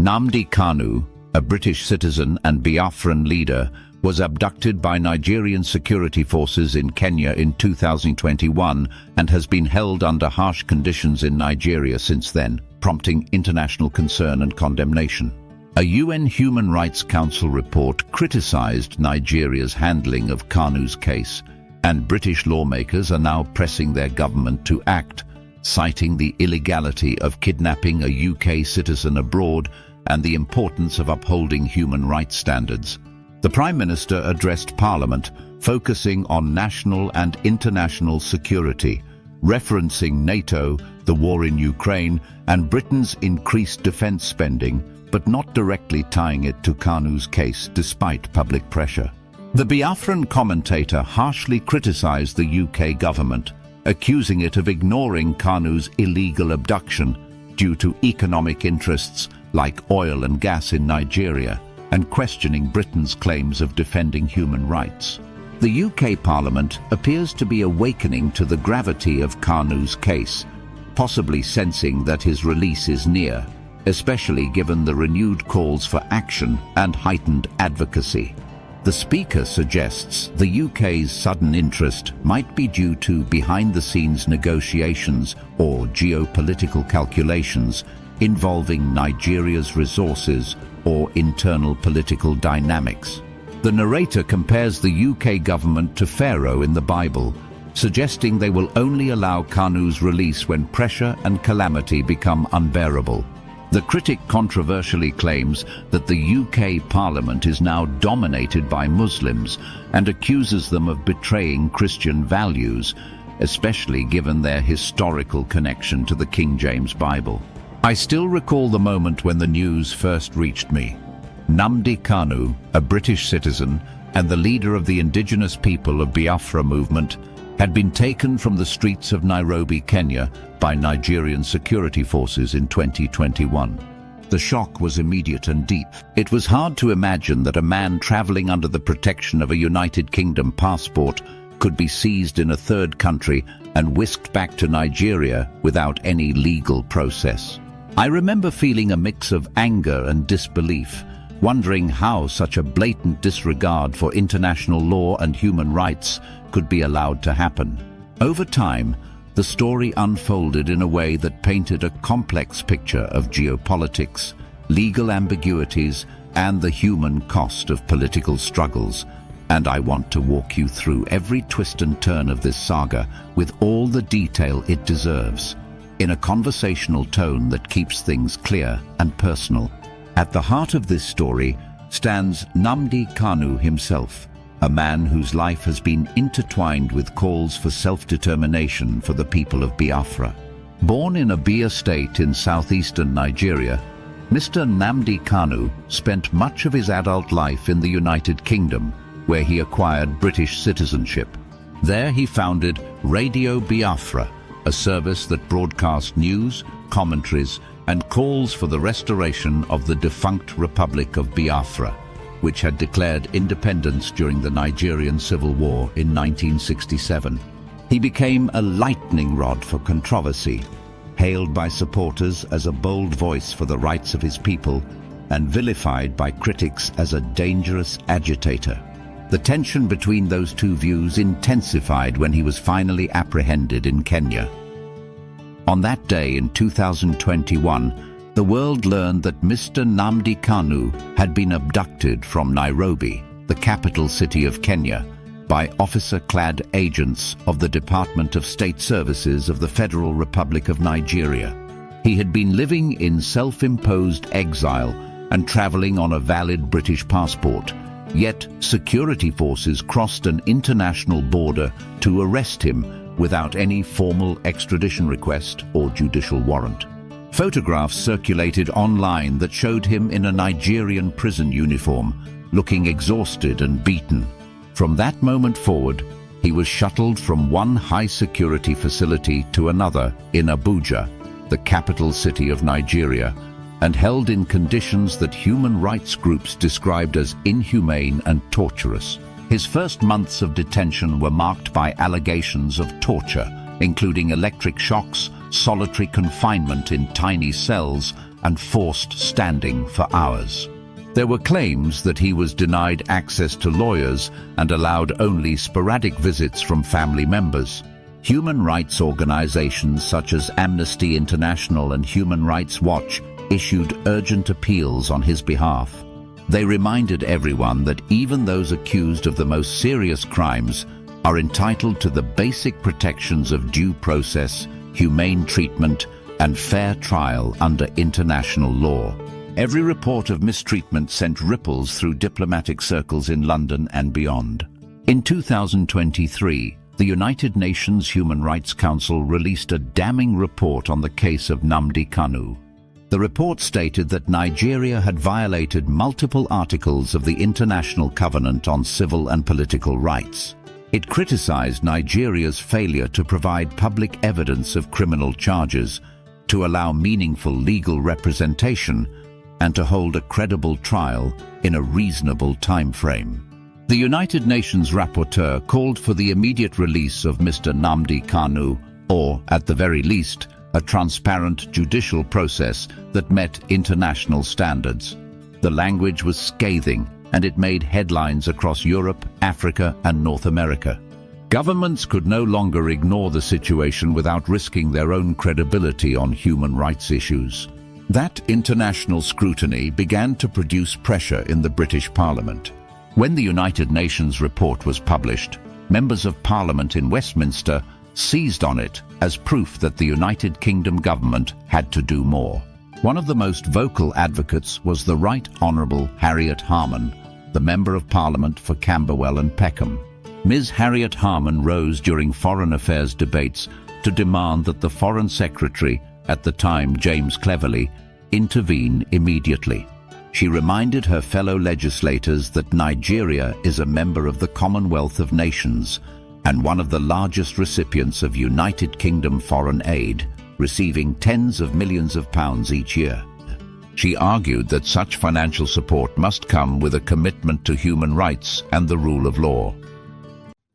Nnamdi Kanu, a British citizen and Biafran leader, was abducted by Nigerian security forces in Kenya in 2021 and has been held under harsh conditions in Nigeria since then, prompting international concern and condemnation. A UN Human Rights Council report criticized Nigeria's handling of Kanu's case, and British lawmakers are now pressing their government to act, citing the illegality of kidnapping a UK citizen abroad and the importance of upholding human rights standards. The Prime Minister addressed Parliament, focusing on national and international security, referencing NATO, the war in Ukraine, and Britain's increased defence spending, but not directly tying it to Kanu's case despite public pressure. The Biafran Commentator harshly criticised the UK government, accusing it of ignoring Kanu's illegal abduction due to economic interests like oil and gas in Nigeria, and questioning Britain's claims of defending human rights. The UK Parliament appears to be awakening to the gravity of Kanu's case, possibly sensing that his release is near, especially given the renewed calls for action and heightened advocacy. The Speaker suggests the UK's sudden interest might be due to behind-the-scenes negotiations or geopolitical calculations involving Nigeria's resources or internal political dynamics. The narrator compares the UK government to Pharaoh in the Bible, suggesting they will only allow Kanu's release when pressure and calamity become unbearable. The critic controversially claims that the UK Parliament is now dominated by Muslims and accuses them of betraying Christian values, especially given their historical connection to the King James Bible. I still recall the moment when the news first reached me. Nnamdi Kanu, a British citizen and the leader of the indigenous people of Biafra movement, had been taken from the streets of Nairobi, Kenya, by Nigerian security forces in 2021. The shock was immediate and deep. It was hard to imagine that a man traveling under the protection of a United Kingdom passport could be seized in a third country and whisked back to Nigeria without any legal process. I remember feeling a mix of anger and disbelief, wondering how such a blatant disregard for international law and human rights could be allowed to happen. Over time, the story unfolded in a way that painted a complex picture of geopolitics, legal ambiguities, and the human cost of political struggles. And I want to walk you through every twist and turn of this saga with all the detail it deserves, in a conversational tone that keeps things clear and personal. At the heart of this story stands Nnamdi Kanu himself, a man whose life has been intertwined with calls for self-determination for the people of Biafra. Born in Abia state in southeastern Nigeria, Mr. Nnamdi Kanu spent much of his adult life in the United Kingdom, where he acquired British citizenship. There he founded Radio Biafra, a service that broadcast news, commentaries, and calls for the restoration of the defunct Republic of Biafra, which had declared independence during the Nigerian Civil War in 1967. He became a lightning rod for controversy, hailed by supporters as a bold voice for the rights of his people, and vilified by critics as a dangerous agitator. The tension between those two views intensified when he was finally apprehended in Kenya. On that day in 2021, the world learned that Mr. Nnamdi Kanu had been abducted from Nairobi, the capital city of Kenya, by officer-clad agents of the Department of State Services of the Federal Republic of Nigeria. He had been living in self-imposed exile and traveling on a valid British passport. Yet security forces crossed an international border to arrest him without any formal extradition request or judicial warrant. Photographs circulated online that showed him in a Nigerian prison uniform, looking exhausted and beaten. From that moment forward, he was shuttled from one high-security facility to another in Abuja, the capital city of Nigeria, and held in conditions that human rights groups described as inhumane and torturous. His first months of detention were marked by allegations of torture, including electric shocks, solitary confinement in tiny cells, and forced standing for hours. There were claims that he was denied access to lawyers and allowed only sporadic visits from family members. Human rights organizations such as Amnesty International and Human Rights Watch issued urgent appeals on his behalf. They reminded everyone that even those accused of the most serious crimes are entitled to the basic protections of due process, humane treatment, and fair trial under international law. Every report of mistreatment sent ripples through diplomatic circles in London and beyond. In 2023, the United Nations Human Rights Council released a damning report on the case of Nnamdi Kanu. The report stated that Nigeria had violated multiple articles of the International Covenant on Civil and Political Rights. It criticized Nigeria's failure to provide public evidence of criminal charges, to allow meaningful legal representation, and to hold a credible trial in a reasonable time frame. The United Nations rapporteur called for the immediate release of Mr. Nnamdi Kanu, or, at the very least, a transparent judicial process that met international standards. The language was scathing, and it made headlines across Europe, Africa, and North America. Governments could no longer ignore the situation without risking their own credibility on human rights issues. That international scrutiny began to produce pressure in the British Parliament. When the United Nations report was published, members of Parliament in Westminster seized on it as proof that the United Kingdom government had to do more. One of the most vocal advocates was the Right Honourable Harriet Harman, the Member of Parliament for Camberwell and Peckham. Ms. Harriet Harman rose during foreign affairs debates to demand that the Foreign Secretary, at the time James Cleverly, intervene immediately. She reminded her fellow legislators that Nigeria is a member of the Commonwealth of Nations and one of the largest recipients of United Kingdom foreign aid, receiving tens of millions of pounds each year. She argued that such financial support must come with a commitment to human rights and the rule of law.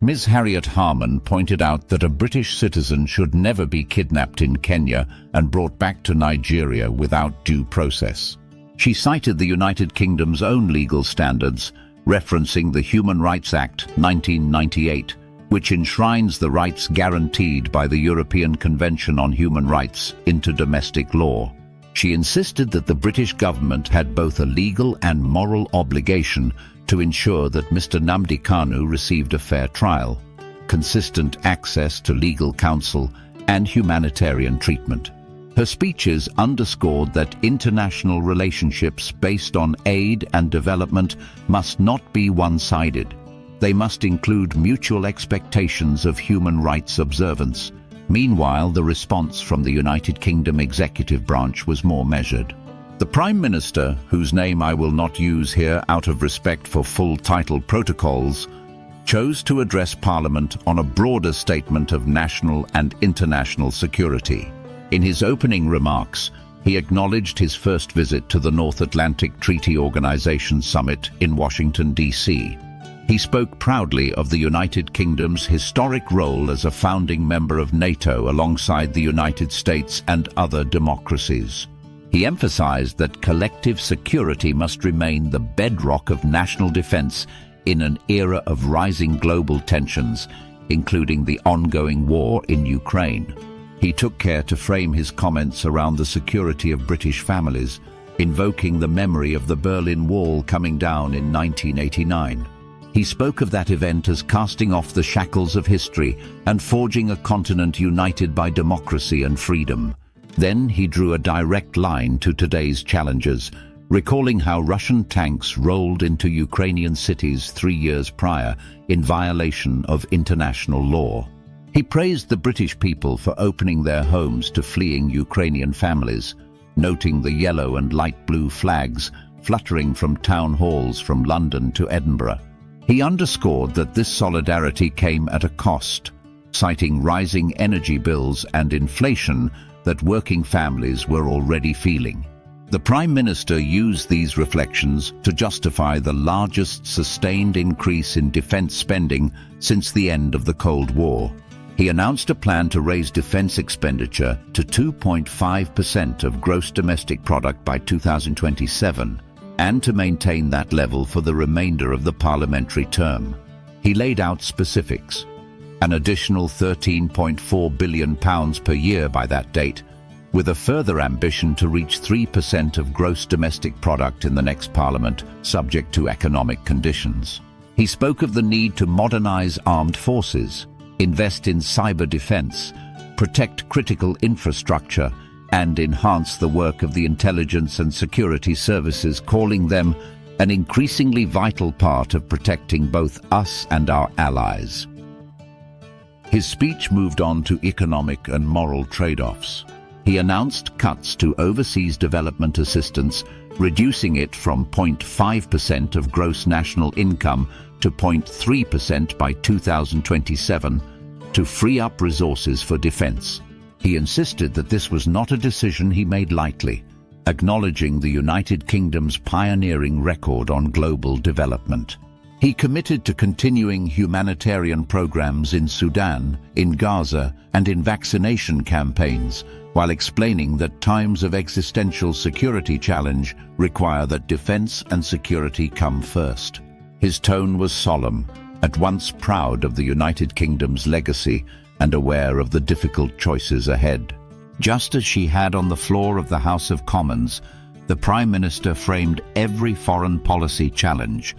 Ms. Harriet Harman pointed out that a British citizen should never be kidnapped in Kenya and brought back to Nigeria without due process. She cited the United Kingdom's own legal standards, referencing the Human Rights Act 1998, which enshrines the rights guaranteed by the European Convention on Human Rights into domestic law. She insisted that the British government had both a legal and moral obligation to ensure that Mr. Nnamdi Kanu received a fair trial, consistent access to legal counsel, and humanitarian treatment. Her speeches underscored that international relationships based on aid and development must not be one-sided. They must include mutual expectations of human rights observance. Meanwhile, the response from the United Kingdom executive branch was more measured. The Prime Minister, whose name I will not use here out of respect for full title protocols, chose to address Parliament on a broader statement of national and international security. In his opening remarks, he acknowledged his first visit to the North Atlantic Treaty Organization Summit in Washington, D.C. He spoke proudly of the United Kingdom's historic role as a founding member of NATO alongside the United States and other democracies. He emphasized that collective security must remain the bedrock of national defense in an era of rising global tensions, including the ongoing war in Ukraine. He took care to frame his comments around the security of British families, invoking the memory of the Berlin Wall coming down in 1989. He spoke of that event as casting off the shackles of history and forging a continent united by democracy and freedom. Then he drew a direct line to today's challenges, recalling how Russian tanks rolled into Ukrainian cities 3 years prior in violation of international law. He praised the British people for opening their homes to fleeing Ukrainian families, noting the yellow and light blue flags fluttering from town halls from London to Edinburgh. He underscored that this solidarity came at a cost, citing rising energy bills and inflation that working families were already feeling. The Prime Minister used these reflections to justify the largest sustained increase in defence spending since the end of the Cold War. He announced a plan to raise defense expenditure to 2.5% of gross domestic product by 2027 and to maintain that level for the remainder of the parliamentary term. He laid out specifics: an additional £13.4 billion per year by that date, with a further ambition to reach 3% of gross domestic product in the next parliament, subject to economic conditions. He spoke of the need to modernize armed forces, invest in cyber defense, protect critical infrastructure, and enhance the work of the intelligence and security services, calling them an increasingly vital part of protecting both us and our allies. His speech moved on to economic and moral trade-offs. He announced cuts to overseas development assistance, reducing it from 0.5% of gross national income to 0.3% by 2027, to free up resources for defense. He insisted that this was not a decision he made lightly, acknowledging the United Kingdom's pioneering record on global development. He committed to continuing humanitarian programs in Sudan, in Gaza, and in vaccination campaigns, while explaining that times of existential security challenge require that defense and security come first. His tone was solemn, at once proud of the United Kingdom's legacy and aware of the difficult choices ahead. Just as she had on the floor of the House of Commons, the Prime Minister framed every foreign policy challenge,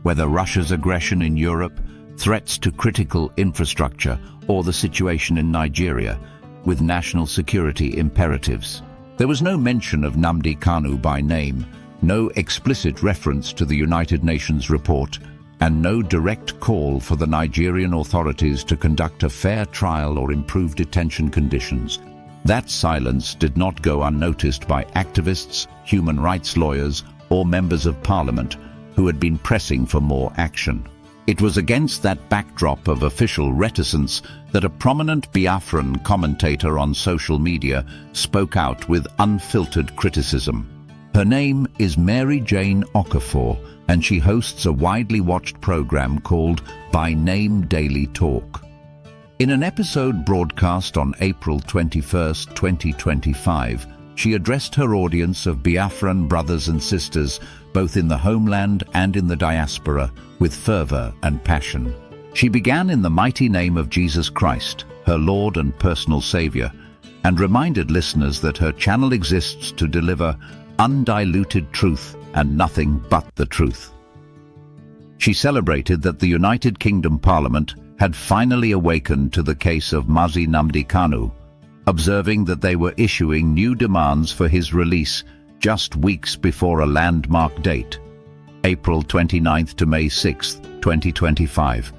whether Russia's aggression in Europe, threats to critical infrastructure, or the situation in Nigeria, with national security imperatives. There was no mention of Nnamdi Kanu by name, no explicit reference to the United Nations report, and no direct call for the Nigerian authorities to conduct a fair trial or improve detention conditions. That silence did not go unnoticed by activists, human rights lawyers, or members of parliament who had been pressing for more action. It was against that backdrop of official reticence that a prominent Biafran commentator on social media spoke out with unfiltered criticism. Her name is Mary Jane Okafor, and she hosts a widely watched program called By Name Daily Talk. In an episode broadcast on April 21, 2025, she addressed her audience of Biafran brothers and sisters, both in the homeland and in the diaspora, with fervor and passion. She began in the mighty name of Jesus Christ, her Lord and personal Savior, and reminded listeners that her channel exists to deliver undiluted truth and nothing but the truth. She celebrated that the United Kingdom Parliament had finally awakened to the case of Mazi Nnamdi Kanu, observing that they were issuing new demands for his release just weeks before a landmark date, April 29th to May 6th, 2025,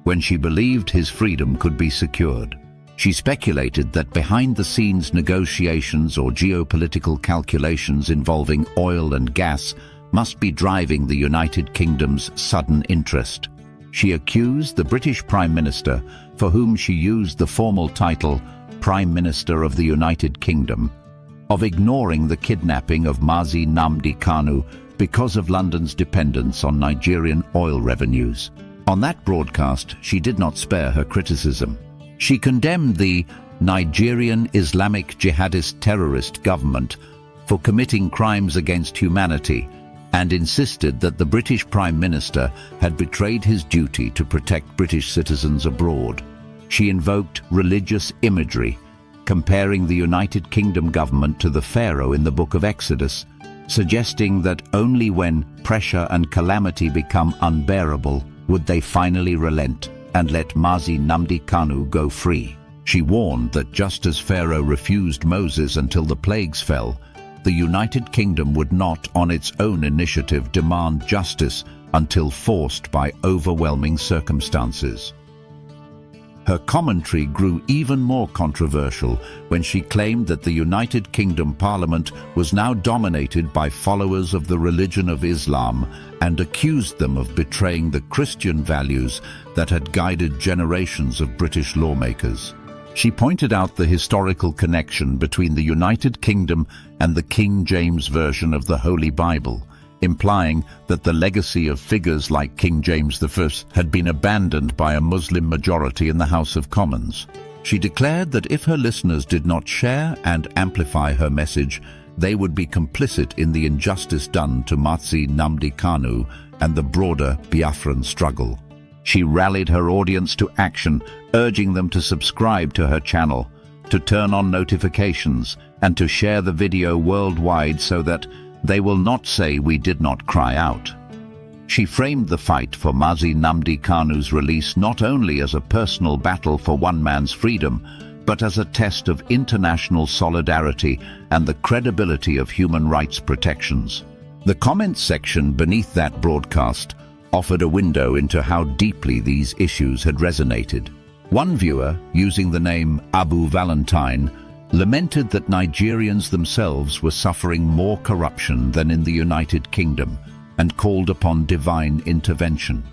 when she believed his freedom could be secured. She speculated that behind-the-scenes negotiations or geopolitical calculations involving oil and gas must be driving the United Kingdom's sudden interest. She accused the British Prime Minister, for whom she used the formal title Prime Minister of the United Kingdom, of ignoring the kidnapping of Mazi Nnamdi Kanu because of London's dependence on Nigerian oil revenues. On that broadcast, she did not spare her criticism. She condemned the Nigerian Islamic jihadist terrorist government for committing crimes against humanity and insisted that the British Prime Minister had betrayed his duty to protect British citizens abroad. She invoked religious imagery, comparing the United Kingdom government to the Pharaoh in the Book of Exodus, suggesting that only when pressure and calamity become unbearable would they finally relent and let Mazi Nnamdi Kanu go free. She warned that just as Pharaoh refused Moses until the plagues fell, the United Kingdom would not, on its own initiative, demand justice until forced by overwhelming circumstances. Her commentary grew even more controversial when she claimed that the United Kingdom Parliament was now dominated by followers of the religion of Islam and accused them of betraying the Christian values that had guided generations of British lawmakers. She pointed out the historical connection between the United Kingdom and the King James Version of the Holy Bible, implying that the legacy of figures like King James I had been abandoned by a Muslim majority in the House of Commons. She declared that if her listeners did not share and amplify her message, they would be complicit in the injustice done to Mazi Nnamdi Kanu and the broader Biafran struggle. She rallied her audience to action, urging them to subscribe to her channel, to turn on notifications, and to share the video worldwide so that they will not say we did not cry out. She framed the fight for Mazi Nnamdi Kanu's release not only as a personal battle for one man's freedom, but as a test of international solidarity and the credibility of human rights protections. The comments section beneath that broadcast offered a window into how deeply these issues had resonated. One viewer, using the name Abu Valentine, lamented that Nigerians themselves were suffering more corruption than in the United Kingdom and called upon divine intervention.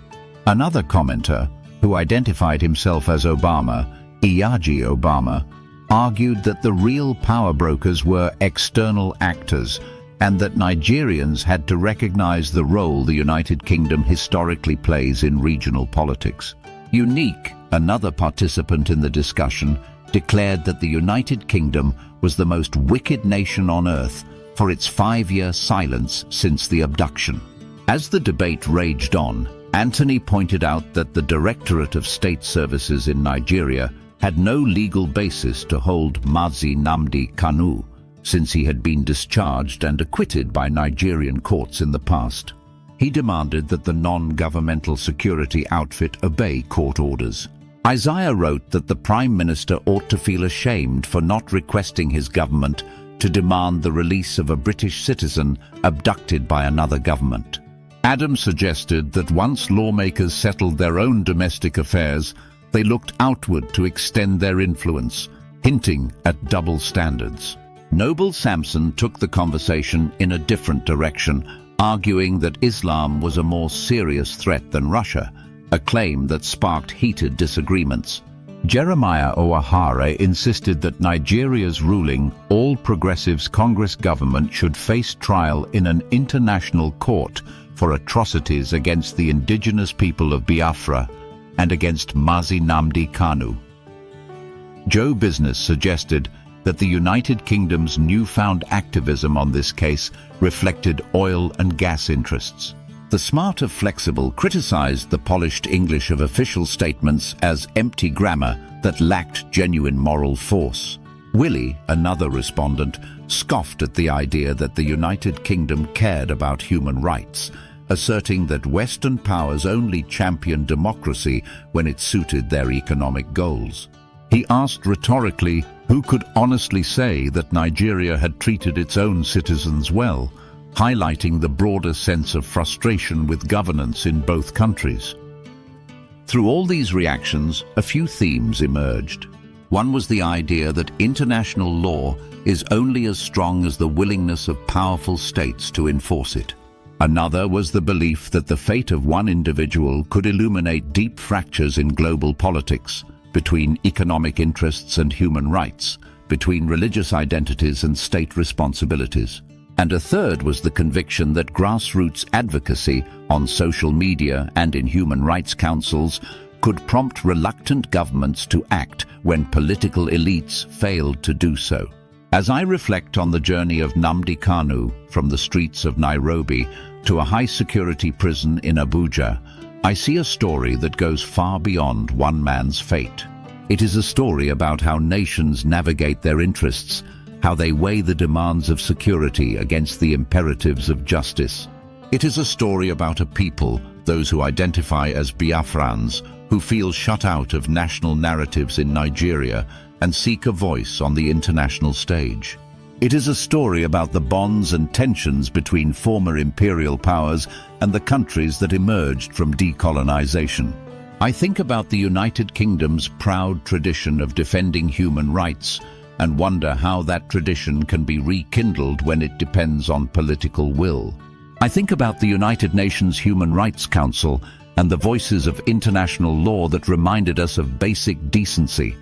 Another commenter, who identified himself as Obama, Iyaji Obama, argued that the real power brokers were external actors and that Nigerians had to recognize the role the United Kingdom historically plays in regional politics. Unique, another participant in the discussion, declared that the United Kingdom was the most wicked nation on earth for its 5-year silence since the abduction. As the debate raged on, Anthony pointed out that the Directorate of State Services in Nigeria had no legal basis to hold Mazi Nnamdi Kanu, since he had been discharged and acquitted by Nigerian courts in the past. He demanded that the non-governmental security outfit obey court orders. Isaiah wrote that the Prime Minister ought to feel ashamed for not requesting his government to demand the release of a British citizen abducted by another government. Adam suggested that once lawmakers settled their own domestic affairs, they looked outward to extend their influence, hinting at double standards. Noble Samson took the conversation in a different direction, arguing that Islam was a more serious threat than Russia, a claim that sparked heated disagreements. Jeremiah Oahare insisted that Nigeria's ruling All Progressives Congress government should face trial in an international court for atrocities against the indigenous people of Biafra and against Mazi Nnamdi Kanu. Joe Business suggested that the United Kingdom's newfound activism on this case reflected oil and gas interests. The smart of Flexible criticized the polished English of official statements as empty grammar that lacked genuine moral force. Willie, another respondent, scoffed at the idea that the United Kingdom cared about human rights, asserting that Western powers only championed democracy when it suited their economic goals. He asked rhetorically, who could honestly say that Nigeria had treated its own citizens well, highlighting the broader sense of frustration with governance in both countries. Through all these reactions, a few themes emerged. One was the idea that international law is only as strong as the willingness of powerful states to enforce it. Another was the belief that the fate of one individual could illuminate deep fractures in global politics, between economic interests and human rights, between religious identities and state responsibilities. And a third was the conviction that grassroots advocacy on social media and in human rights councils could prompt reluctant governments to act when political elites failed to do so. As I reflect on the journey of Nnamdi Kanu from the streets of Nairobi to a high-security prison in Abuja, I see a story that goes far beyond one man's fate. It is a story about how nations navigate their interests, how they weigh the demands of security against the imperatives of justice. It is a story about a people, those who identify as Biafrans, who feel shut out of national narratives in Nigeria and seek a voice on the international stage. It is a story about the bonds and tensions between former imperial powers and the countries that emerged from decolonization. I think about the United Kingdom's proud tradition of defending human rights and wonder how that tradition can be rekindled when it depends on political will. I think about the United Nations Human Rights Council and the voices of international law that reminded us of basic decency,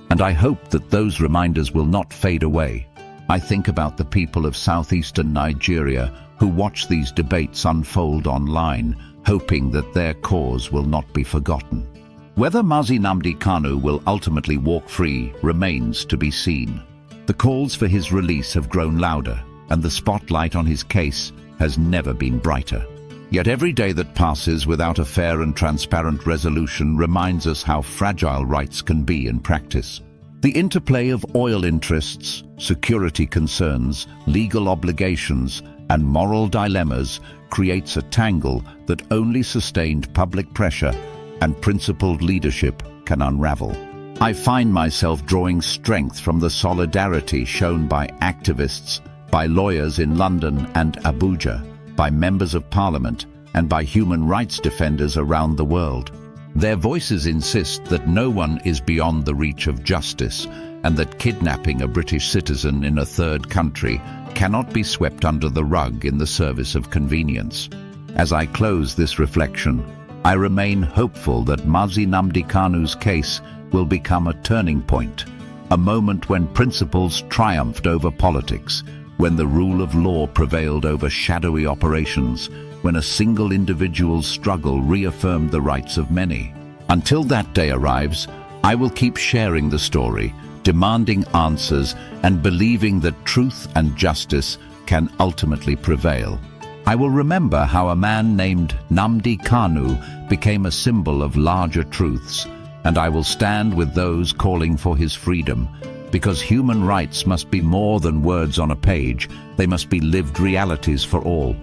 and I hope that those reminders will not fade away. I think about the people of southeastern Nigeria who watch these debates unfold online, hoping that their cause will not be forgotten. Whether Mazi Nnamdi Kanu will ultimately walk free remains to be seen. The calls for his release have grown louder, and the spotlight on his case has never been brighter. Yet every day that passes without a fair and transparent resolution reminds us how fragile rights can be in practice. The interplay of oil interests, security concerns, legal obligations, and moral dilemmas creates a tangle that only sustained public pressure and principled leadership can unravel. I find myself drawing strength from the solidarity shown by activists, by lawyers in London and Abuja, by members of parliament, and by human rights defenders around the world. Their voices insist that no one is beyond the reach of justice, and that kidnapping a British citizen in a third country cannot be swept under the rug in the service of convenience. As I close this reflection, I remain hopeful that Mazi Nnamdi Kanu's case will become a turning point, a moment when principles triumphed over politics, when the rule of law prevailed over shadowy operations, when a single individual's struggle reaffirmed the rights of many. Until that day arrives, I will keep sharing the story, demanding answers, and believing that truth and justice can ultimately prevail. I will remember how a man named Nnamdi Kanu became a symbol of larger truths, and I will stand with those calling for his freedom, because human rights must be more than words on a page. They must be lived realities for all.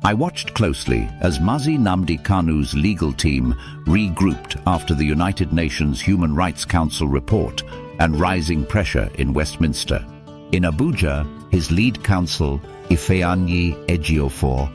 I watched closely as Mazi Nnamdi Kanu's legal team regrouped after the United Nations Human Rights Council report and rising pressure in Westminster. In Abuja, his lead counsel, Ifeanyi Ejiofor,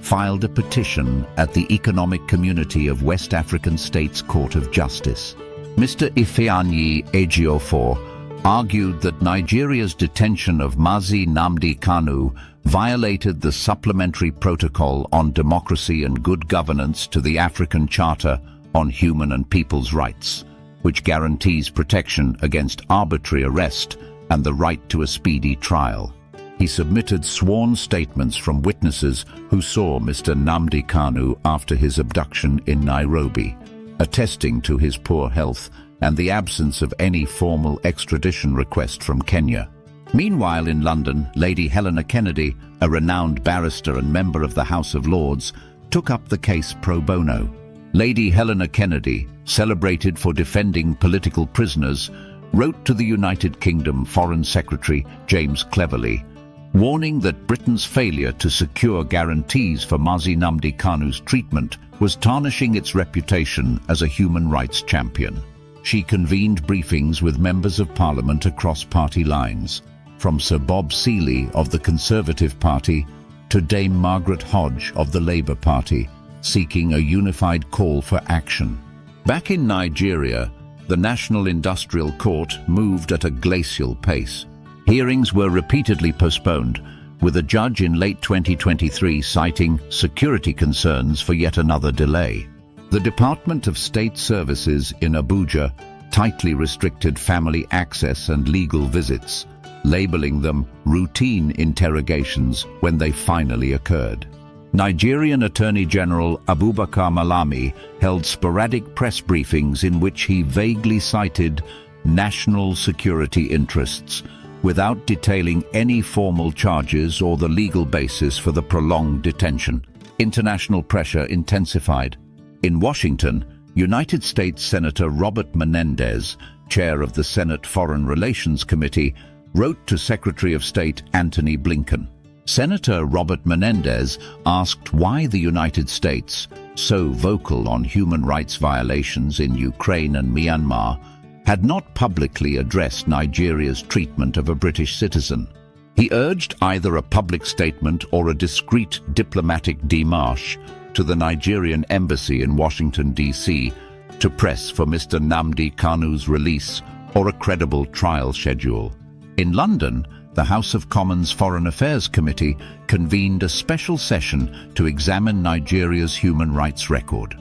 filed a petition at the Economic Community of West African States Court of Justice. Mr. Ifeanyi Ejiofor argued that Nigeria's detention of Mazi Nnamdi Kanu violated the Supplementary Protocol on Democracy and Good Governance to the African Charter on Human and People's Rights, which guarantees protection against arbitrary arrest and the right to a speedy trial. He submitted sworn statements from witnesses who saw Mr. Nnamdi Kanu after his abduction in Nairobi, attesting to his poor health and the absence of any formal extradition request from Kenya. Meanwhile, in London, Lady Helena Kennedy, a renowned barrister and member of the House of Lords, took up the case pro bono. Lady Helena Kennedy, celebrated for defending political prisoners, wrote to the United Kingdom Foreign Secretary James Cleverly, warning that Britain's failure to secure guarantees for Mazi Nnamdi Kanu's treatment was tarnishing its reputation as a human rights champion. She convened briefings with members of Parliament across party lines, from Sir Bob Seeley of the Conservative Party to Dame Margaret Hodge of the Labour Party, seeking a unified call for action. Back in Nigeria, the National Industrial Court moved at a glacial pace. Hearings were repeatedly postponed, with a judge in late 2023 citing security concerns for yet another delay. The Department of State Services in Abuja tightly restricted family access and legal visits, labeling them routine interrogations when they finally occurred. Nigerian Attorney General Abubakar Malami held sporadic press briefings in which he vaguely cited national security interests, without detailing any formal charges or the legal basis for the prolonged detention. International pressure intensified. In Washington, United States Senator Robert Menendez, chair of the Senate Foreign Relations Committee, wrote to Secretary of State Antony Blinken. Senator Robert Menendez asked why the United States, so vocal on human rights violations in Ukraine and Myanmar, had not publicly addressed Nigeria's treatment of a British citizen. He urged either a public statement or a discreet diplomatic démarche to the Nigerian embassy in Washington, D.C., to press for Mr. Nnamdi Kanu's release or a credible trial schedule. In London, the House of Commons Foreign Affairs Committee convened a special session to examine Nigeria's human rights record.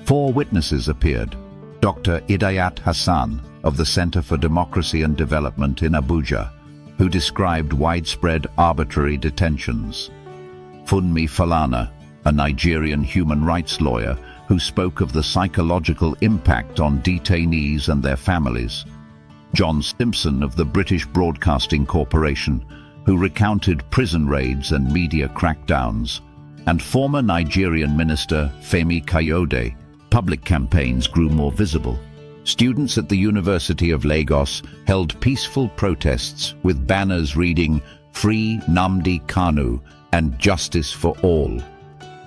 4 witnesses appeared. Dr. Idayat Hassan of the Center for Democracy and Development in Abuja, who described widespread arbitrary detentions. Funmi Falana, a Nigerian human rights lawyer who spoke of the psychological impact on detainees and their families. John Simpson of the British Broadcasting Corporation, who recounted prison raids and media crackdowns. And former Nigerian minister Femi Kayode. Public campaigns grew more visible. Students at the University of Lagos held peaceful protests with banners reading "Free Nnamdi Kanu" and "Justice for All."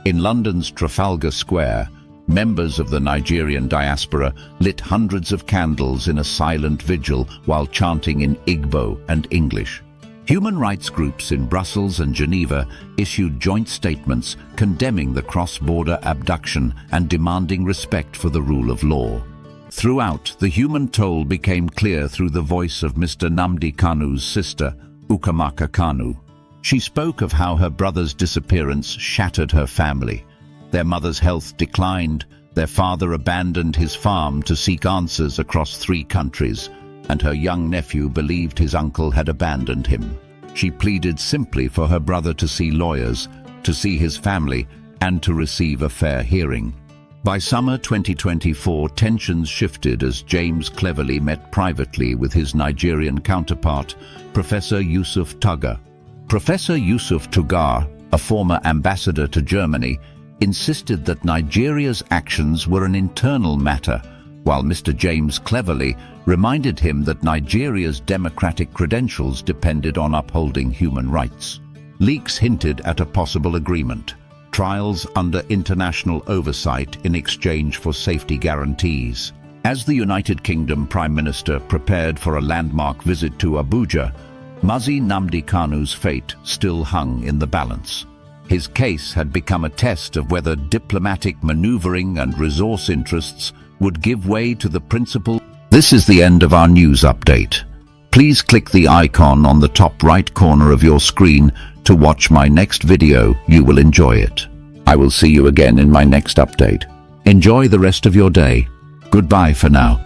In London's Trafalgar Square, members of the Nigerian diaspora lit hundreds of candles in a silent vigil while chanting in Igbo and English. Human rights groups in Brussels and Geneva issued joint statements condemning the cross-border abduction and demanding respect for the rule of law. Throughout, the human toll became clear through the voice of Mr. Nnamdi Kanu's sister, Ukamaka Kanu. She spoke of how her brother's disappearance shattered her family. Their mother's health declined, their father abandoned his farm to seek answers across 3 countries, and her young nephew believed his uncle had abandoned him. She pleaded simply for her brother to see lawyers, to see his family, and to receive a fair hearing. By summer 2024, tensions shifted as James Cleverly met privately with his Nigerian counterpart, Professor Yusuf Tuggar. Professor Yusuf Tuggar, a former ambassador to Germany, insisted that Nigeria's actions were an internal matter, while Mr. James Cleverly reminded him that Nigeria's democratic credentials depended on upholding human rights. Leaks hinted at a possible agreement, trials under international oversight in exchange for safety guarantees. As the United Kingdom Prime Minister prepared for a landmark visit to Abuja, Mazi Nnamdi Kanu's fate still hung in the balance. His case had become a test of whether diplomatic maneuvering and resource interests would give way to the principle. This is the end of our news update. Please click the icon on the top right corner of your screen to watch my next video. You will enjoy it. I will see you again in my next update. Enjoy the rest of your day. Goodbye for now.